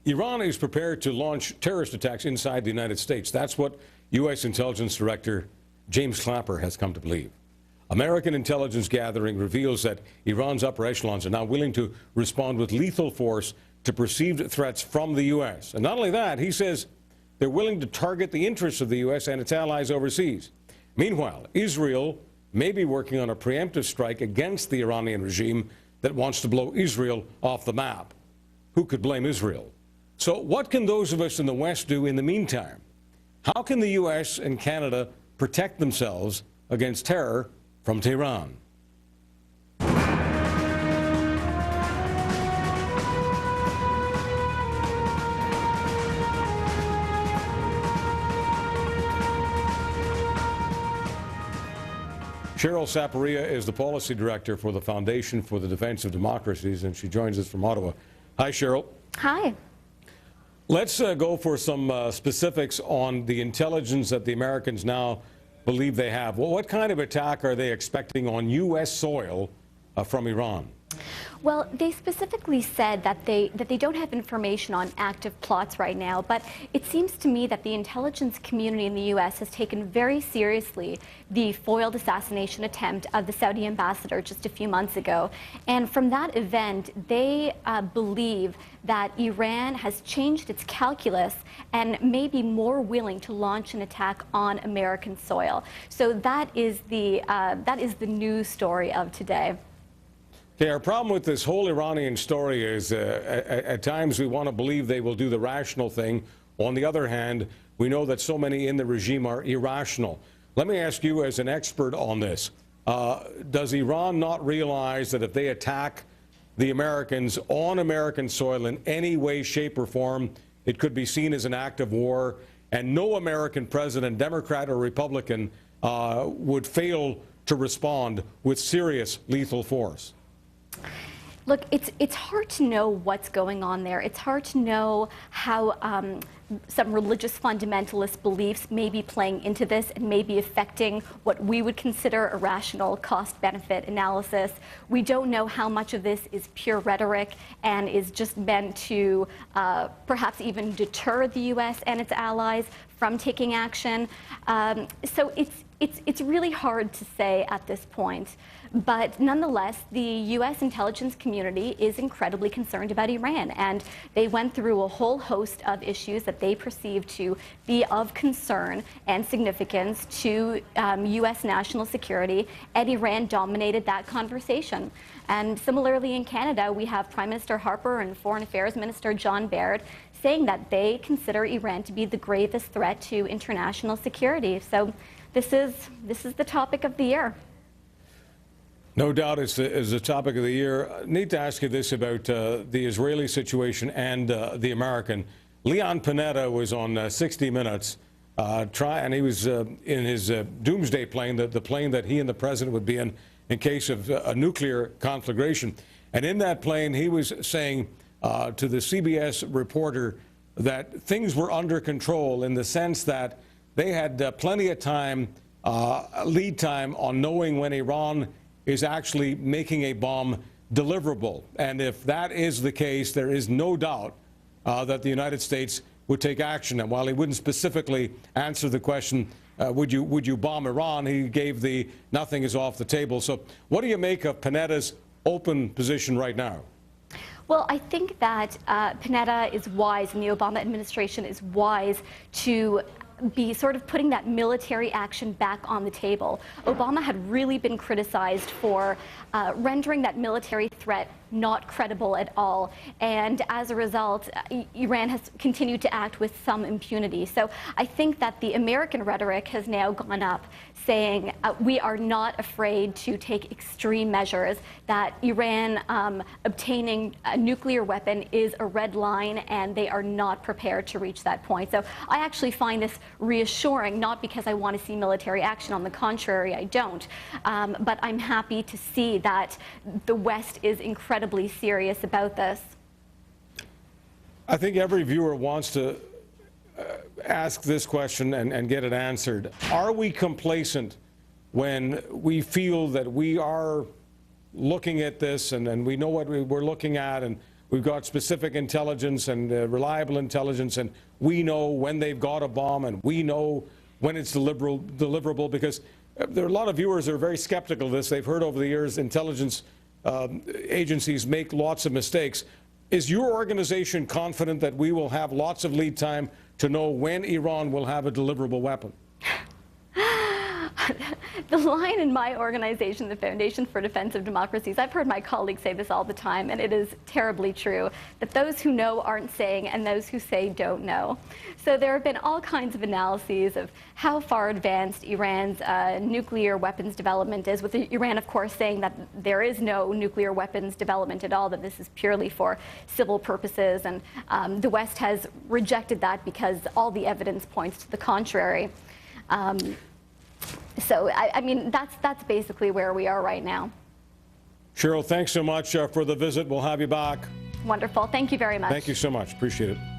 Iran is prepared to launch terrorist attacks inside the United States. That's what U.S. Intelligence Director James Clapper has come to believe. American intelligence gathering reveals that Iran's upper echelons are now willing to respond with lethal force to perceived threats from the U.S. And not only that, he says they're willing to target the interests of the U.S. and its allies overseas. Meanwhile, Israel may be working on a preemptive strike against the Iranian regime that wants to blow Israel off the map. Who could blame Israel? So what can those of us in the West do in the meantime? How can the U.S. and Canada protect themselves against terror from Tehran? Sheryl Saperia is the policy director for the Foundation for the Defense of Democracies, and she joins us from Ottawa. Hi, Sheryl. Hi. Let's go for some specifics on the intelligence that the Americans now believe they have. Well, what kind of attack are they expecting on U.S. soil from Iran? Well, they specifically said that they don't have information on active plots right now, but it seems to me that the intelligence community in the U.S. has taken very seriously the foiled assassination attempt of the Saudi ambassador just a few months ago. And from that event, they believe that Iran has changed its calculus and may be more willing to launch an attack on American soil. So that is the news story of today. Okay, our problem with this whole Iranian story is at times we want to believe they will do the rational thing. On the other hand, we know that so many in the regime are irrational. Let me ask you as an expert on this, does Iran not realize that if they attack the Americans on American soil in any way, shape or form, it could be seen as an act of war, and no American president, Democrat or Republican, would fail to respond with serious lethal force? Look, it's hard to know what's going on there. It's hard to know how some religious fundamentalist beliefs may be playing into this and may be affecting what we would consider a rational cost-benefit analysis. We don't know how much of this is pure rhetoric and is just meant to perhaps even deter the U.S. and its allies from taking action. So it's really hard to say at this point. But nonetheless, the U.S. intelligence community is incredibly concerned about Iran, and they went through a whole host of issues that they perceive to be of concern and significance to U.S. national security, and Iran dominated that conversation. And similarly in Canada, we have Prime Minister Harper and Foreign Affairs Minister John Baird saying that they consider Iran to be the gravest threat to international security. So this is the topic of the year. No doubt it's the topic of the year. I need to ask you this about the Israeli situation and the American. Leon Panetta was on 60 Minutes, and he was in his doomsday plane, the plane that he and the president would be in case of a nuclear conflagration. And in that plane, he was saying to the CBS reporter that things were under control in the sense that they had plenty of time, lead time on knowing when Iran is actually making a bomb deliverable. And if that is the case, there is no doubt that the United States would take action. And while he wouldn't specifically answer the question, would you bomb Iran, he gave the nothing is off the table. So what do you make of Panetta's open position right now? Well, I think that Panetta is wise, and the Obama administration is wise to be sort of putting that military action back on the table. Obama had really been criticized for rendering that military threat not credible at all. And as a result, Iran has continued to act with some impunity. So I think that the American rhetoric has now gone up, saying we are not afraid to take extreme measures, that Iran obtaining a nuclear weapon is a red line, and they are not prepared to reach that point. So I actually find this reassuring, not because I want to see military action. On the contrary, I don't. But I'm happy to see that the West is incredibly serious about this. I think every viewer wants to ask this question and get it answered. Are we complacent when we feel that we are looking at this and we know what we're looking at and we've got specific intelligence and reliable intelligence, and we know when they've got a bomb, and we know when it's deliverable, because there are a lot of viewers who are very skeptical of this. They've heard over the years intelligence agencies make lots of mistakes. Is your organization confident that we will have lots of lead time to know when Iran will have a deliverable weapon? The line in my organization, the Foundation for Defense of Democracies, I've heard my colleagues say this all the time, and it is terribly true, that those who know aren't saying and those who say don't know. So there have been all kinds of analyses of how far advanced Iran's nuclear weapons development is, with Iran, of course, saying that there is no nuclear weapons development at all, that this is purely for civil purposes, and the West has rejected that because all the evidence points to the contrary. So, I mean, that's basically where we are right now. Sheryl, thanks so much for the visit. We'll have you back. Wonderful. Thank you very much. Thank you so much. Appreciate it.